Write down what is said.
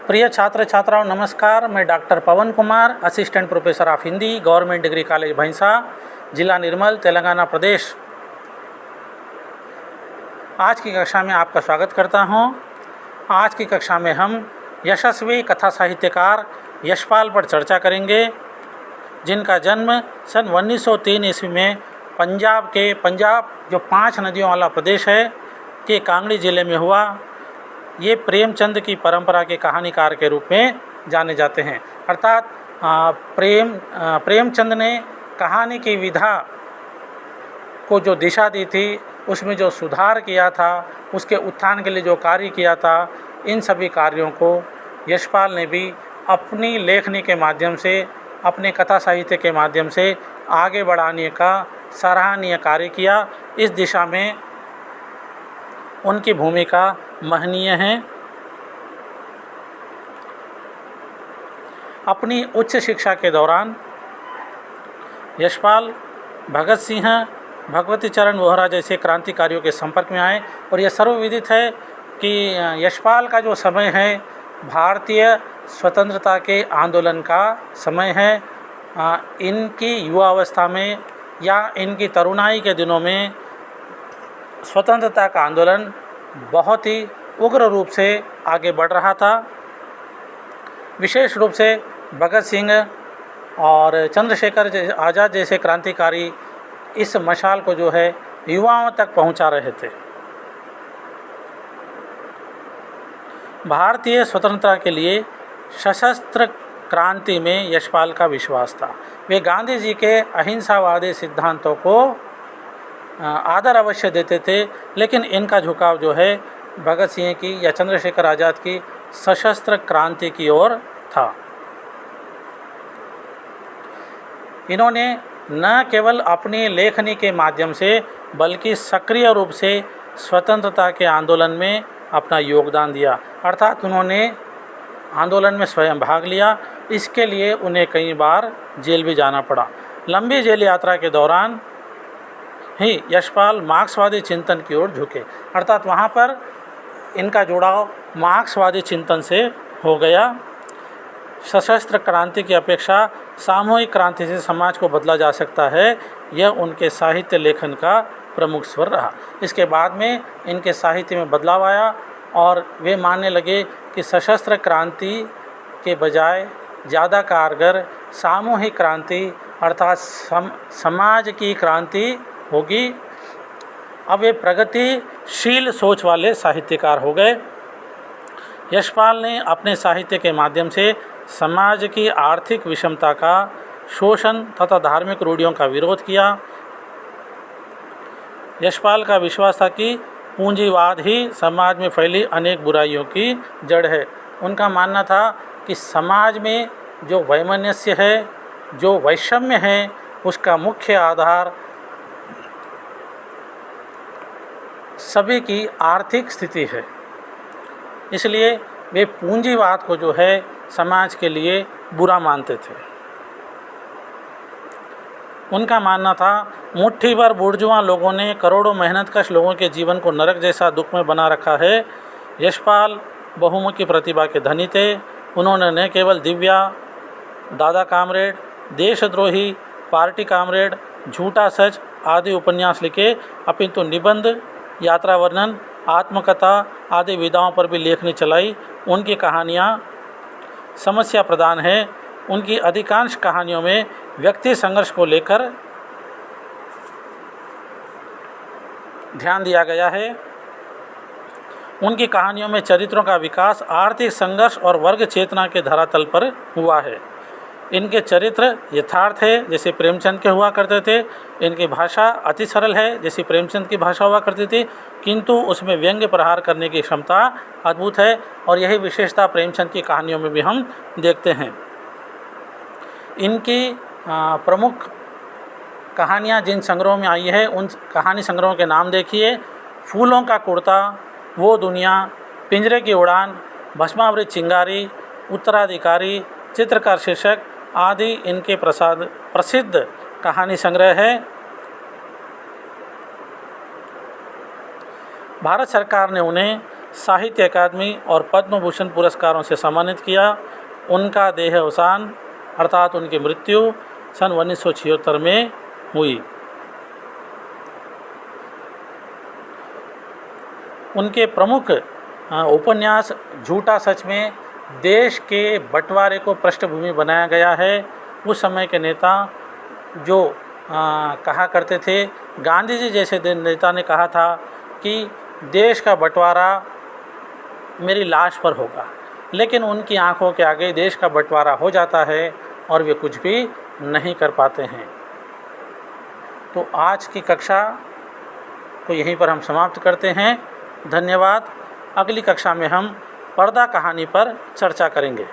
प्रिय छात्र छात्राओं नमस्कार। मैं doctor Pawan Kumar, assistant professor of Hindi, government degree college भैंसा, जिला निर्मल, तेलंगाना प्रदेश। आज की कक्षा में आपका स्वागत करता हूं। आज की कक्षा में हम यशस्वी कथा साहित्यकार यशपाल पर चर्चा करेंगे, जिनका जन्म सन 1903 ईस्वी में पंजाब जो 5 नदियों वाला प्रदेश है के कांगड़ी ज़िले में हुआ। ये प्रेमचंद की परंपरा के कहानीकार के रूप में जाने जाते हैं। अर्थात प्रेमचंद ने कहानी की विधा को जो दिशा दी थी, उसमें जो सुधार किया था, उसके उत्थान के लिए जो कार्य किया था, इन सभी कार्यों को यशपाल ने भी अपनी लेखनी के माध्यम से, अपने कथा साहित्य के माध्यम से आगे बढ़ाने का सराहनीय कार्य किया। इस दिशा में उनकी भूमिका महनीय है। अपनी उच्च शिक्षा के दौरान यशपाल भगत सिंह, भगवती चरण वोहरा जैसे क्रांतिकारियों के संपर्क में आए। और यह सर्वविदित है कि यशपाल का जो समय है भारतीय स्वतंत्रता के आंदोलन का समय है। इनकी युवावस्था में या इनकी तरुणाई के दिनों में स्वतंत्रता का आंदोलन बहुत ही उग्र रूप से आगे बढ़ रहा था। विशेष रूप से भगत सिंह और चंद्रशेखर आज़ाद जैसे क्रांतिकारी इस मशाल को जो है युवाओं तक पहुंचा रहे थे। भारतीय स्वतंत्रता के लिए सशस्त्र क्रांति में यशपाल का विश्वास था। वे गांधी जी के अहिंसावादी सिद्धांतों को आदर अवश्य देते थे, लेकिन इनका झुकाव जो है भगत सिंह की या चंद्रशेखर आज़ाद की सशस्त्र क्रांति की ओर था। इन्होंने न केवल अपनी लेखनी के माध्यम से बल्कि सक्रिय रूप से स्वतंत्रता के आंदोलन में अपना योगदान दिया। अर्थात उन्होंने आंदोलन में स्वयं भाग लिया। इसके लिए उन्हें कई बार जेल भी जाना पड़ा। लंबी जेल यात्रा के दौरान ही यशपाल मार्क्सवादी चिंतन की ओर झुके। अर्थात वहाँ पर इनका जुड़ाव मार्क्सवादी चिंतन से हो गया। सशस्त्र क्रांति की अपेक्षा सामूहिक क्रांति से समाज को बदला जा सकता है, यह उनके साहित्य लेखन का प्रमुख स्वर रहा। इसके बाद में इनके साहित्य में बदलाव आया और वे मानने लगे कि सशस्त्र क्रांति के बजाय ज़्यादा कारगर सामूहिक क्रांति अर्थात समाज की क्रांति होगी। अब वे प्रगतिशील सोच वाले साहित्यकार हो गए। यशपाल ने अपने साहित्य के माध्यम से समाज की आर्थिक विषमता का, शोषण तथा धार्मिक रूढ़ियों का विरोध किया। यशपाल का विश्वास था कि पूंजीवाद ही समाज में फैली अनेक बुराइयों की जड़ है। उनका मानना था कि समाज में जो वैमनस्य है, जो वैषम्य है, उसका मुख्य आधार सभी की आर्थिक स्थिति है। इसलिए वे पूंजीवाद को जो है समाज के लिए बुरा मानते थे। उनका मानना था मुट्ठी भर बुर्जुआ लोगों ने करोड़ों मेहनतकश लोगों के जीवन को नरक जैसा दुख में बना रखा है। यशपाल बहुमुखी प्रतिभा के धनी थे। उन्होंने न केवल दिव्या, दादा कामरेड, देशद्रोही, पार्टी कामरेड, झूठा सच आदि उपन्यास लिखे, अपितु निबंध, यात्रा वर्णन, आत्मकथा आदि विधाओं पर भी लेखनी चलाई। उनकी कहानियाँ समस्या प्रधान है। उनकी अधिकांश कहानियों में व्यक्ति संघर्ष को लेकर ध्यान दिया गया है। उनकी कहानियों में चरित्रों का विकास आर्थिक संघर्ष और वर्ग चेतना के धरातल पर हुआ है। इनके चरित्र यथार्थ है, जैसे प्रेमचंद के हुआ करते थे। इनकी भाषा अति सरल है, जैसे प्रेमचंद की भाषा हुआ करती थी, किंतु उसमें व्यंग्य प्रहार करने की क्षमता अद्भुत है। और यही विशेषता प्रेमचंद की कहानियों में भी हम देखते हैं। इनकी प्रमुख कहानियाँ जिन संग्रहों में आई है, उन कहानी संग्रहों के नाम देखिए। फूलों का कुर्ता, वो दुनिया, पिंजरे की उड़ान, भस्मावृत चिंगारी, उत्तराधिकारी, चित्रकार शीर्षक आदि इनके प्रसिद्ध कहानी संग्रह है। भारत सरकार ने उन्हें साहित्य अकादमी और पद्म भूषण पुरस्कारों से सम्मानित किया। उनका देह अवसान अर्थात उनकी मृत्यु सन 1976 में हुई। उनके प्रमुख उपन्यास झूठा सच में देश के बंटवारे को पृष्ठभूमि बनाया गया है। उस समय के नेता जो कहा करते थे, गांधी जी जैसे नेता ने कहा था कि देश का बंटवारा मेरी लाश पर होगा, लेकिन उनकी आंखों के आगे देश का बंटवारा हो जाता है और वे कुछ भी नहीं कर पाते हैं। तो आज की कक्षा को यहीं पर हम समाप्त करते हैं। धन्यवाद। अगली कक्षा में हम पर्दा कहानी पर चर्चा करेंगे।